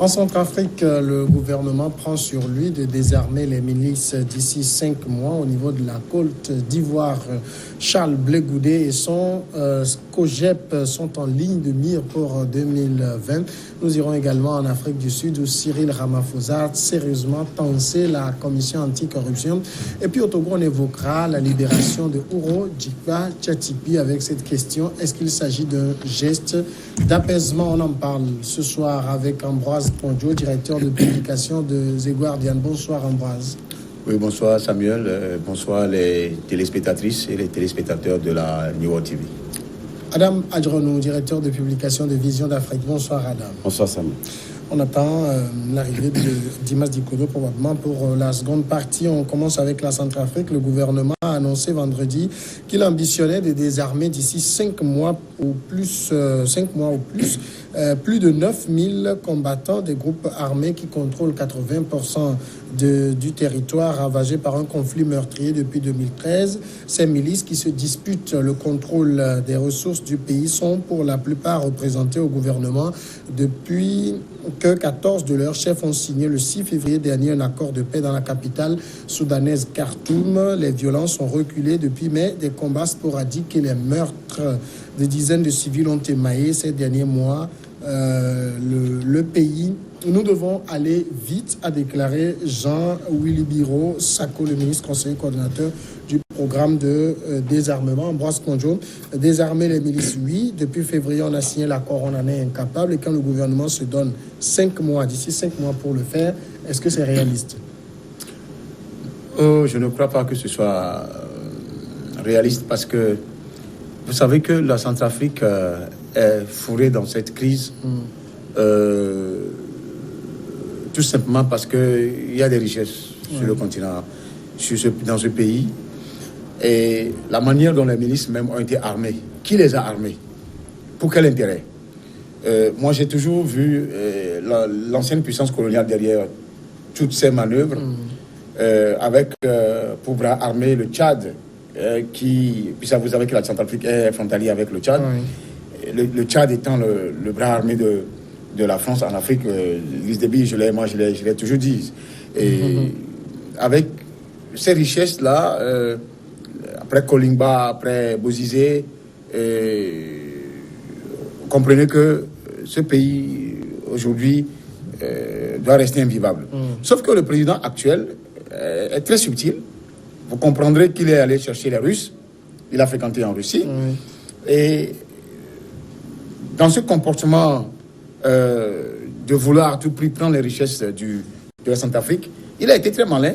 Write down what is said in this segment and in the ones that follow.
En Centrafrique, le gouvernement prend sur lui de désarmer les milices d'ici 5 mois au niveau de la Côte d'Ivoire. Charles Blé Goudé et son COGEP sont en ligne de mire pour 2020. Nous irons également en Afrique du Sud où Cyril Ramaphosa a sérieusement tensé la commission anticorruption. Et puis au Togo, on évoquera la libération de Ouro Djikba Tchatipi avec cette question. Est-ce qu'il s'agit d'un geste d'apaisement? On en parle ce soir avec Ambroise Pondio, directeur de publication de The Guardian. Bonsoir Ambroise. Oui, bonsoir Samuel, bonsoir les téléspectatrices et les téléspectateurs de la New World TV. Adam Adjronou, directeur de publication de Vision d'Afrique. Bonsoir Adam. Bonsoir Samuel. On attend l'arrivée d'Imas Dikodo probablement pour la seconde partie. On commence avec la Centrafrique. Le gouvernement a annoncé vendredi qu'il ambitionnait de désarmer d'ici 5 mois ou plus. Plus de 9000 combattants des groupes armés qui contrôlent 80% du territoire ravagé par un conflit meurtrier depuis 2013. Ces milices qui se disputent le contrôle des ressources du pays sont pour la plupart représentées au gouvernement depuis que 14 de leurs chefs ont signé le 6 février dernier un accord de paix dans la capitale soudanaise Khartoum. Les violences ont reculé depuis, mais des combats sporadiques et les meurtres de dizaines de civils ont émaillé ces derniers mois le pays. Nous devons aller vite, a déclaré Jean-Willy Biro Sako, le ministre conseiller coordinateur du programme de désarmement. Ambroise Pondio, désarmer les milices, oui. Depuis février, on a signé l'accord, on en est incapable. Et quand le gouvernement se donne 5 mois, d'ici 5 mois pour le faire, est-ce que c'est réaliste? Je ne crois pas que ce soit réaliste parce que vous savez que la Centrafrique est fourrée dans cette crise. Tout simplement parce qu'il y a des richesses sur le continent, dans ce pays. Et la manière dont les milices même ont été armées, qui les a armées? Pour quel intérêt? Moi, j'ai toujours vu l'ancienne puissance coloniale derrière toutes ces manœuvres, avec pour bras armé le Tchad, puis ça, vous savez que la Centrafrique est frontalière avec le Tchad. Le Tchad étant le bras armé de la France en Afrique, Lys Déby, je l'ai toujours dit. Et avec ces richesses-là, après Kolimba, après Bozizé, vous comprenez que ce pays, aujourd'hui, doit rester invivable. Sauf que le président actuel est très subtil. Vous comprendrez qu'il est allé chercher les Russes. Il a fréquenté en Russie. Et dans ce comportement de vouloir à tout prix prendre les richesses de la Centrafrique, il a été très malin.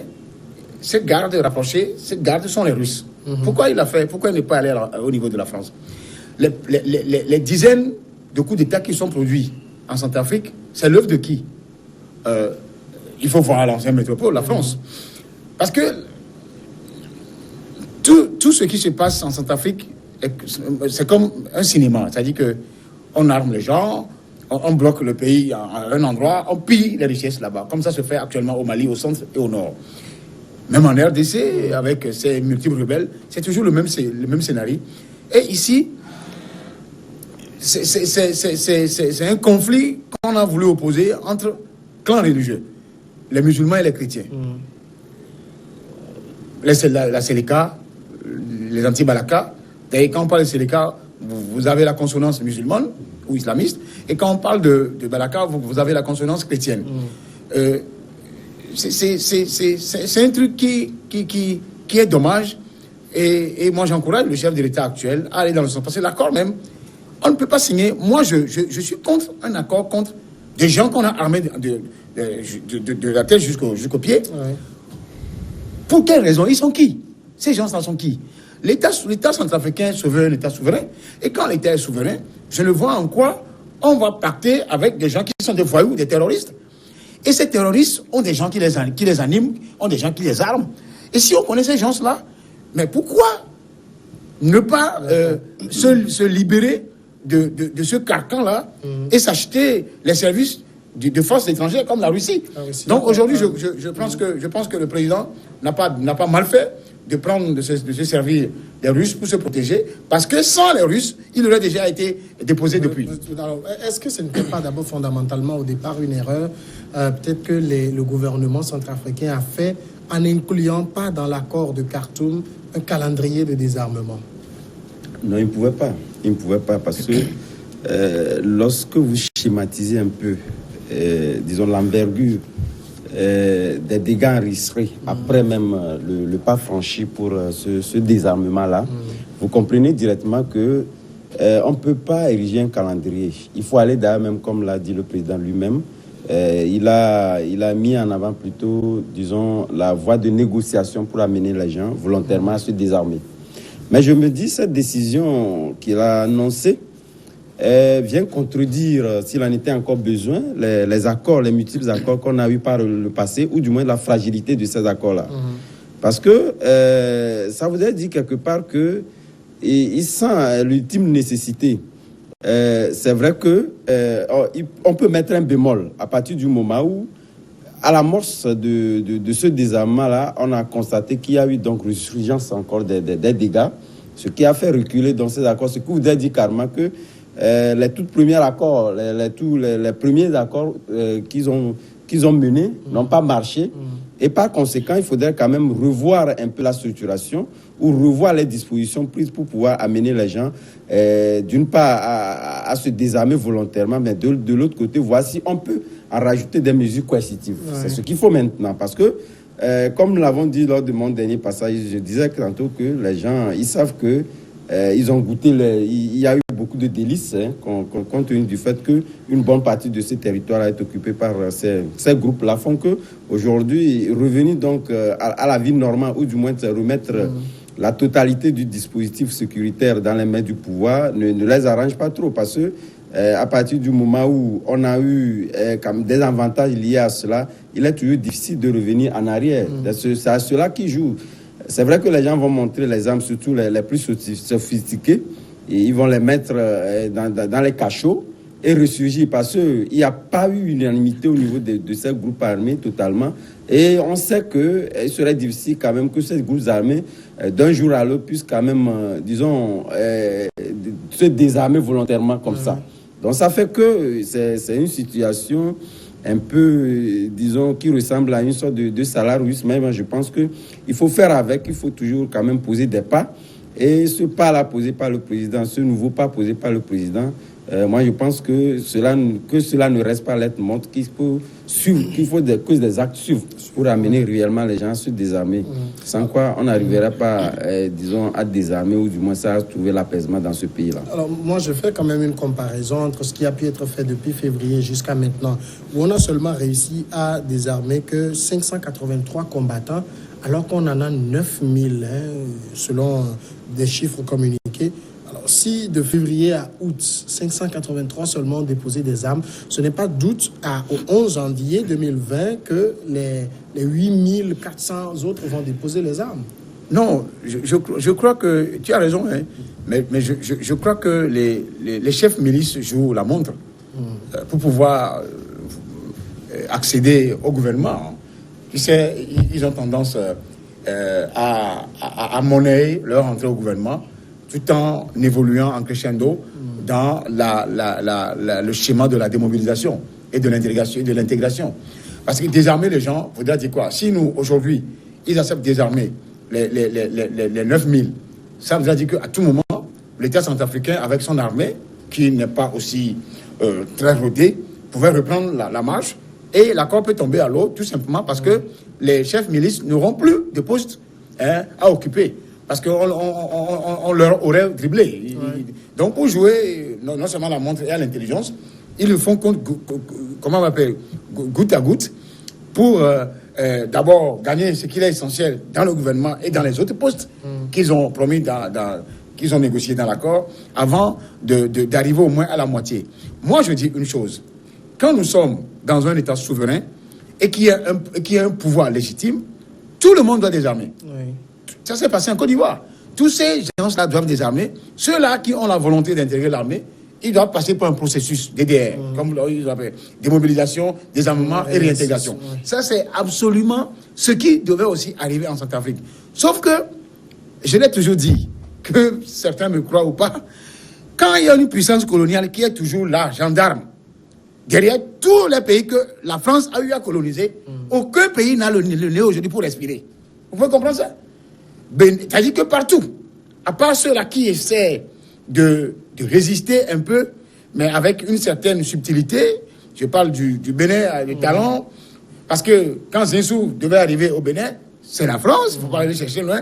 Ces gardes rapprochés, ces gardes sont les Russes. Pourquoi il a fait? Pourquoi il n'est pas allé au niveau de la France? Les dizaines de coups d'État qui sont produits en Centrafrique, c'est l'œuvre de qui? Il faut voir l'ancienne métropole, la France. Parce que tout ce qui se passe en Centrafrique, c'est comme un cinéma. C'est-à-dire qu'on arme les gens, on bloque le pays à un endroit, on pille les richesses là-bas. Comme ça se fait actuellement au Mali, au centre et au nord. Même en RDC, avec ces multiples rebelles, c'est toujours le même scénario. Et ici, c'est un conflit qu'on a voulu opposer entre clans religieux, les musulmans et les chrétiens. La Séléka, les anti-Balaka. D'ailleurs, quand on parle de Séléka, vous avez la consonance musulmane ou islamiste, et quand on parle de Balaka, vous avez la consonance chrétienne. C'est un truc qui est dommage, et moi j'encourage le chef de l'État actuel à aller dans le sens, parce que l'accord même, on ne peut pas signer. Moi je suis contre un accord contre des gens qu'on a armés de la tête jusqu'au pied. Pour quelle raison? Ils sont qui? Ces gens-là sont qui? L'État centrafricain est un État souverain. Et quand l'État est souverain, je le vois en quoi on va pacter avec des gens qui sont des voyous, des terroristes. Et ces terroristes ont des gens qui les animent, ont des gens qui les arment. Et si on connaît ces gens-là, mais pourquoi ne pas se libérer de ce carcan-là et s'acheter les services de forces étrangères comme la Russie? Donc aujourd'hui, je pense que le président n'a pas mal fait de prendre, de se servir des Russes pour se protéger, parce que sans les Russes, il aurait déjà été déposé depuis. Alors, est-ce que ce n'était pas d'abord fondamentalement au départ une erreur peut-être que le gouvernement centrafricain a fait en n'incluant pas dans l'accord de Khartoum un calendrier de désarmement? Non, il ne pouvait pas. Il ne pouvait pas parce que lorsque vous schématisez un peu, disons, l'envergure des dégâts enregistrés après même le pas franchi pour ce désarmement-là, vous comprenez directement que on ne peut pas ériger un calendrier. Il faut aller d'ailleurs, même comme l'a dit le président lui-même, il a mis en avant plutôt, disons, la voie de négociation pour amener les gens volontairement à se désarmer. Mais je me dis, cette décision qu'il a annoncée vient contredire, s'il en était encore besoin, les accords, les multiples accords qu'on a eu par le passé, ou du moins la fragilité de ces accords-là. Parce que ça voudrait dire quelque part que il sent l'ultime nécessité. C'est vrai que on peut mettre un bémol à partir du moment où, à l'amorce de ce désarmement-là, on a constaté qu'il y a eu donc résurgence encore des dégâts, ce qui a fait reculer dans ces accords. Ce qui voudrait dire carrément que les tout premiers accords, les premiers accords qu'ils ont menés n'ont pas marché. Et par conséquent, il faudrait quand même revoir un peu la structuration ou revoir les dispositions prises pour pouvoir amener les gens, d'une part, à se désarmer volontairement, mais de l'autre côté, voir si on peut en rajouter des mesures coercitives. Ouais. C'est ce qu'il faut maintenant. Parce que, comme nous l'avons dit lors de mon dernier passage, je disais tantôt que les gens, ils savent que ils ont goûté, il y a eu beaucoup de délices, compte tenu du fait qu'une bonne partie de ce territoire est occupée par ces groupes-là, font qu'aujourd'hui, revenir donc à la vie normale, ou du moins remettre la totalité du dispositif sécuritaire dans les mains du pouvoir, ne les arrange pas trop, parce que à partir du moment où on a eu comme des avantages liés à cela, il est toujours difficile de revenir en arrière. C'est à cela qui joue. C'est vrai que les gens vont montrer les armes, surtout les plus sophistiqués, et ils vont les mettre dans les cachots et ressurgir, parce qu'il n'y a pas eu unanimité au niveau de ces groupes armés totalement. Et on sait qu'il serait difficile quand même que ces groupes armés, d'un jour à l'autre, puissent quand même, disons, se désarmer volontairement comme ça. Donc ça fait que c'est une situation un peu, disons, qui ressemble à une sorte de salaire russe. Mais je pense qu'il faut faire avec, il faut toujours quand même poser des pas. Et ce pas-là posé par le président, ce nouveau pas posé par le président, moi je pense que cela ne reste pas lettre montre qu'il faut suivre, qu'il faut que des actes suivent pour amener réellement les gens à se désarmer. Sans quoi on n'arriverait pas, disons, à désarmer, ou du moins à trouver l'apaisement dans ce pays-là. Alors moi je fais quand même une comparaison entre ce qui a pu être fait depuis février jusqu'à maintenant, où on a seulement réussi à désarmer que 583 combattants, alors qu'on en a 9000, selon des chiffres communiqués. Alors, si de février à août, 583 seulement ont déposé des armes, ce n'est pas doute au 11 janvier 2020 que les 8400 autres vont déposer les armes. Non, je crois que tu as raison, hein, mais je crois que les chefs milices jouent la montre pour pouvoir accéder au gouvernement. Tu sais, ils ont tendance à monnayer leur entrée au gouvernement, tout en évoluant en crescendo dans le schéma de la démobilisation et de l'intégration. Parce que désarmer les gens voudrait dire quoi? Si nous, aujourd'hui, ils acceptent de désarmer les 9000, ça voudrait dire qu'à tout moment, l'État centrafricain, avec son armée, qui n'est pas aussi très rodée, pouvait reprendre la marche, et l'accord peut tomber à l'eau, tout simplement parce que les chefs milices n'auront plus de postes à occuper. Parce qu'on leur aurait dribblé. Donc, pour jouer non seulement la montre et à l'intelligence, ils le font comment on appelle, goutte à goutte, pour d'abord gagner ce qui est essentiel dans le gouvernement et dans les autres postes qu'ils ont promis, qu'ils ont négocié dans l'accord, avant d'arriver au moins à la moitié. Moi, je dis une chose. Quand nous sommes dans un État souverain et qui a un pouvoir légitime, tout le monde doit désarmer. Ça s'est passé en Côte d'Ivoire. Tous ces gens-là doivent désarmer. Ceux-là qui ont la volonté d'intégrer l'armée, ils doivent passer par un processus DDR, comme ils appellent, démobilisation, désarmement et réintégration. Ça, c'est absolument ce qui devait aussi arriver en Centrafrique. Sauf que je l'ai toujours dit, que certains me croient ou pas, quand il y a une puissance coloniale qui est toujours là, gendarme, derrière tous les pays que la France a eu à coloniser, aucun pays n'a le nez aujourd'hui pour respirer. Vous pouvez comprendre ça? C'est-à-dire que partout, à part ceux-là qui essaient de résister un peu, mais avec une certaine subtilité, je parle du Bénin, du talent, parce que quand Zinsou devait arriver au Bénin, c'est la France, il ne faut pas aller chercher loin.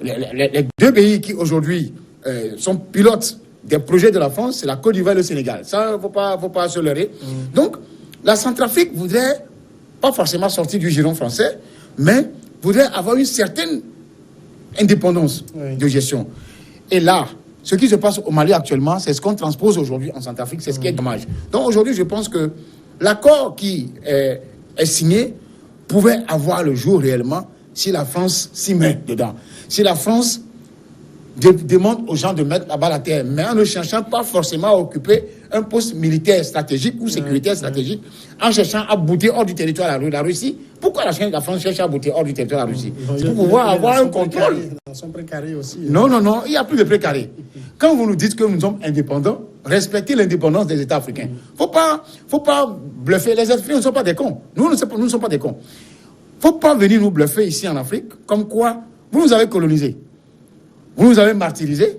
Les deux pays qui aujourd'hui sont pilotes des projets de la France, c'est la Côte d'Ivoire et le Sénégal. Ça, il ne faut pas se leurrer. Donc, la Centrafrique voudrait, pas forcément sortir du giron français, mais voudrait avoir une certaine indépendance de gestion. Et là, ce qui se passe au Mali actuellement, c'est ce qu'on transpose aujourd'hui en Centrafrique, c'est ce qui est dommage. Donc aujourd'hui, je pense que l'accord qui est signé pouvait avoir le jour réellement si la France s'y met dedans. Si la France demande aux gens de mettre la balle à terre, mais en ne cherchant pas forcément à occuper un poste militaire stratégique ou sécuritaire stratégique, en cherchant à bouter hors du territoire la Russie. Pourquoi la France cherche à bouter hors du territoire la Russie? C'est pour pouvoir avoir un contrôle. Aussi, non, il n'y a plus de précaré. Quand vous nous dites que nous sommes indépendants, respectez l'indépendance des États africains. Faut pas bluffer. Les Africains ne sont pas des cons. Nous ne sommes pas des cons. Faut pas venir nous bluffer ici en Afrique, comme quoi vous nous avez colonisés. Vous nous avez martyrisés.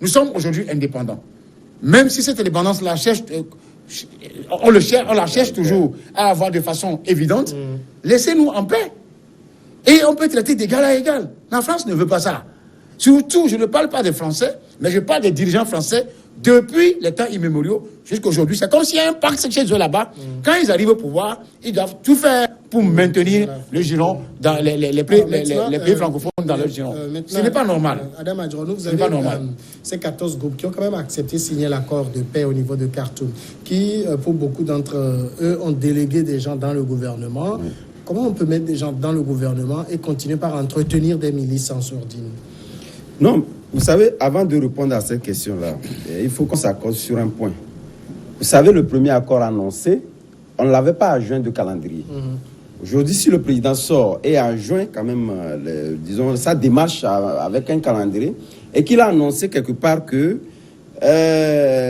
Nous sommes aujourd'hui indépendants. Même si cette indépendance on la cherche toujours à avoir de façon évidente, laissez-nous en paix. Et on peut traiter d'égal à égal. La France ne veut pas ça. Surtout, je ne parle pas des Français, mais je parle des dirigeants français depuis les temps immémoriaux jusqu'à aujourd'hui. C'est comme s'il y a un pacte chez eux là-bas. Quand ils arrivent au pouvoir, ils doivent tout faire pour maintenir le giron dans les pays francophones dans leur giron. Ce n'est pas normal. Adam Adjronou, vous avez ces 14 groupes qui ont quand même accepté de signer l'accord de paix au niveau de Khartoum, qui, pour beaucoup d'entre eux, ont délégué des gens dans le gouvernement. Comment on peut mettre des gens dans le gouvernement et continuer par entretenir des milices en sourdine? Non, vous savez, avant de répondre à cette question-là, il faut qu'on s'accorde sur un point. Vous savez, le premier accord annoncé, on ne l'avait pas adjoint de calendrier. Aujourd'hui, si le président sort et adjoint quand même, disons, sa démarche avec un calendrier, et qu'il a annoncé quelque part que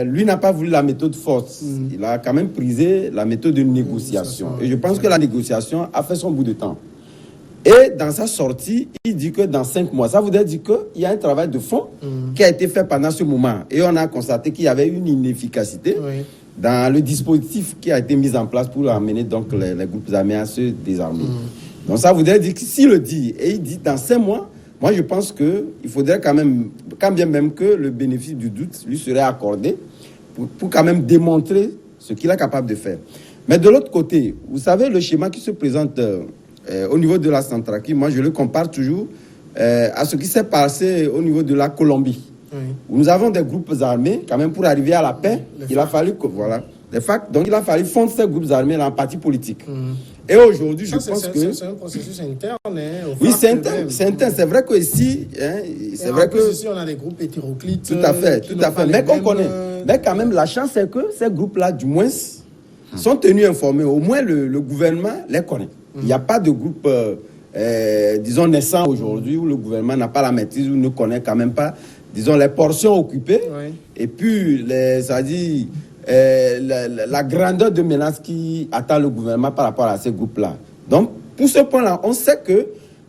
lui n'a pas voulu la méthode force. Il a quand même prisé la méthode de négociation. Et je pense que la négociation a fait son bout de temps. Et dans sa sortie, il dit que dans 5 mois, ça voudrait dire qu'il y a un travail de fond qui a été fait pendant ce moment. Et on a constaté qu'il y avait une inefficacité dans le dispositif qui a été mis en place pour amener donc les groupes armés à se désarmer. Donc ça voudrait dire que s'il le dit, et il dit dans 5 mois, moi je pense qu'il faudrait quand même, quand bien même que le bénéfice du doute lui serait accordé pour quand même démontrer ce qu'il est capable de faire. Mais de l'autre côté, vous savez, le schéma qui se présente au niveau de la Centrafrique, moi je le compare toujours à ce qui s'est passé au niveau de la Colombie. Où nous avons des groupes armés, quand même pour arriver à la paix, il a fallu que, voilà, les FARC, donc il a fallu fondre ces groupes armés en parti politique. Et aujourd'hui, je pense que... C'est un processus interne. Oui, c'est interne. C'est vrai que ici... c'est vrai que... Ici, on a des groupes hétéroclites. Tout à fait. Mais qu'on connaît. Mais quand même, la chance, c'est que ces groupes-là, du moins, sont tenus informés. Au moins, le gouvernement les connaît. Il n'y a pas de groupe, disons, naissant aujourd'hui où le gouvernement n'a pas la maîtrise ou ne connaît quand même pas, disons, les portions occupées. Et puis, c'est-à-dire... la grandeur de menace qui attend le gouvernement par rapport à ces groupes-là. Donc, pour ce point-là, on sait que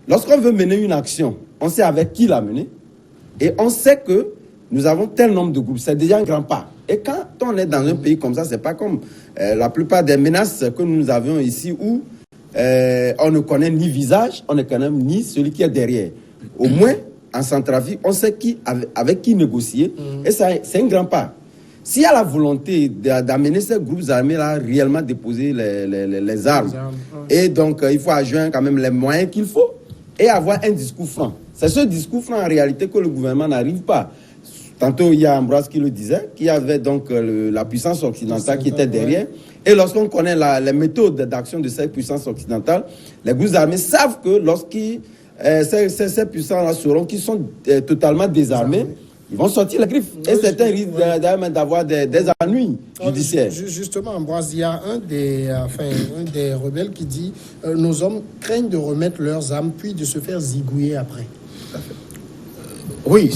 lorsqu'on veut mener une action, on sait avec qui la mener et on sait que nous avons tel nombre de groupes. C'est déjà un grand pas. Et quand on est dans un pays comme ça, c'est pas comme la plupart des menaces que nous avions ici où on ne connaît ni visage, on ne connaît ni celui qui est derrière. Au moins, en Centrafrique, on sait avec qui négocier et c'est un grand pas. S'il y a la volonté d'amener ces groupes armés-là réellement déposer les armes, et donc il faut adjoindre quand même les moyens qu'il faut et avoir un discours franc. C'est ce discours franc en réalité que le gouvernement n'arrive pas. Tantôt, il y a Ambroise qui le disait, qu'il y avait donc la puissance occidentale qui était derrière. Et lorsqu'on connaît les méthodes d'action de cette puissance occidentale, les groupes armés savent que ces puissances-là seront, qui sont totalement désarmés, ils vont sortir la griffe. Et certains risquent d'avoir des ennuis judiciaires. Justement, Ambroise, il y a un des rebelles qui dit nos hommes craignent de remettre leurs armes puis de se faire zigouiller après. Oui,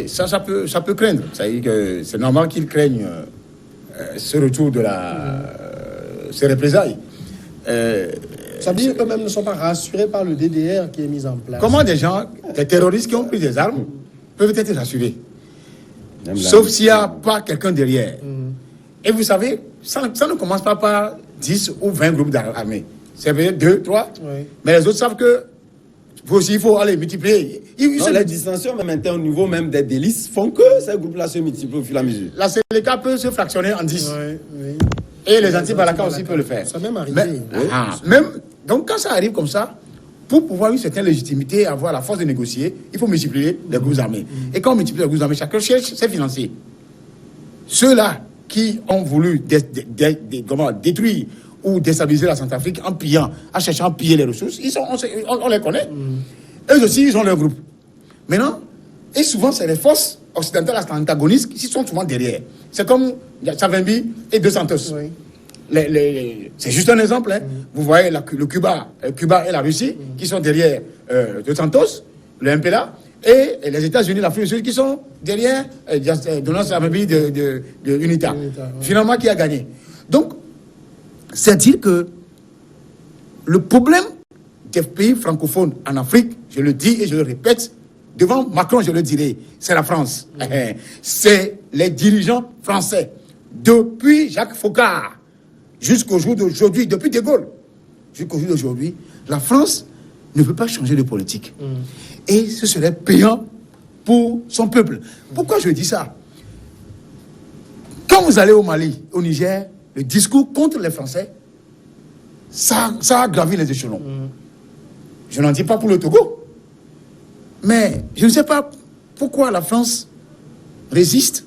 ça peut craindre. C'est normal qu'ils craignent ce retour de ces représailles. Ça veut dire qu'eux-mêmes ne sont pas rassurés par le DDR qui est mis en place. Comment des terroristes qui ont pris des armes, peuvent être rassurés? Sauf s'il n'y a pas quelqu'un derrière. Et vous savez, ça ne commence pas par 10 ou 20 groupes d'armées. C'est peut-être 2, 3. Oui. Mais les autres savent que vous aussi, il faut aller multiplier. Les distensions, même au niveau même des délices, font que ces groupes-là se multiplient au fur et à mesure. La Séléka peut se fractionner en 10. Oui. Et les anti-Balaka aussi peuvent le faire. Ça même arrivé. Donc quand ça arrive comme ça, pour pouvoir une certaine légitimité, avoir la force de négocier, il faut multiplier les groupes armés. Et quand on multiplie les groupes armés, chacun cherche ses financiers. Ceux-là qui ont voulu détruire ou déstabiliser la Centrafrique en pillant, en cherchant à piller les ressources, on les connaît. Eux aussi, ils ont leur groupe. Maintenant, et souvent, c'est les forces occidentales antagonistes qui sont souvent derrière. C'est comme Savimbi et Dos Santos. Oui. C'est juste un exemple. Hein. Vous voyez le Cuba et la Russie qui sont derrière Dos Santos, le MPLA, et les États-Unis, l'Afrique du Sud qui sont derrière Donald Savimbi de UNITA. Finalement, qui a gagné. Donc, c'est-à-dire que le problème des pays francophones en Afrique, je le dis et je le répète, devant Macron, je le dirai, c'est la France. C'est les dirigeants français. Depuis Jacques Foccart jusqu'au jour d'aujourd'hui, depuis De Gaulle, jusqu'au jour d'aujourd'hui, la France ne veut pas changer de politique. Et ce serait payant pour son peuple. Pourquoi je dis ça? Quand vous allez au Mali, au Niger, le discours contre les Français, ça a gravi les échelons. Je n'en dis pas pour le Togo. Mais je ne sais pas pourquoi la France résiste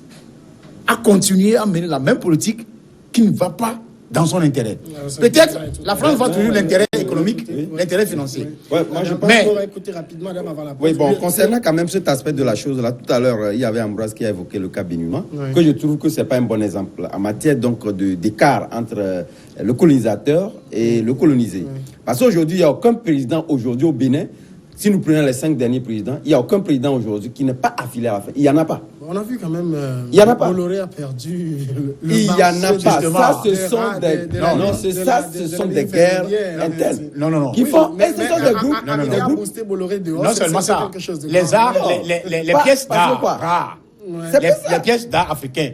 à continuer à mener la même politique qui ne va pas dans son intérêt. Peut-être la France va toujours l'intérêt économique, l'intérêt financier. Ouais, moi je pense qu'on va écouter rapidement avant la pause. Oui, bon, concernant quand même cet aspect de la chose, là, tout à l'heure, il y avait Ambroise qui a évoqué le cas béninois, que je trouve que ce n'est pas un bon exemple en matière donc d'écart entre le colonisateur et le colonisé. Parce qu'aujourd'hui, il n'y a aucun président aujourd'hui au Bénin. Si nous prenons les 5 derniers présidents, il n'y a aucun président aujourd'hui qui n'est pas affilié à la France. Il n'y en a pas. On a vu quand même. Il n'y en a pas. Bolloré a perdu. Il n'y en a pas. Ça, ce sont des guerres internes. Non. Qui font. Et ce sont des groupes. Non seulement ça. Les arts, les pièces d'art rares. Les pièces d'art africains.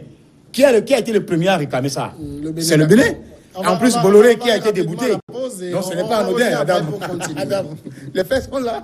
Qui a été le premier à réclamer ça? C'est le Bénin. En plus, Bolloré qui a été débouté. Donc ce n'est pas anodin, Adam. Les faits sont là.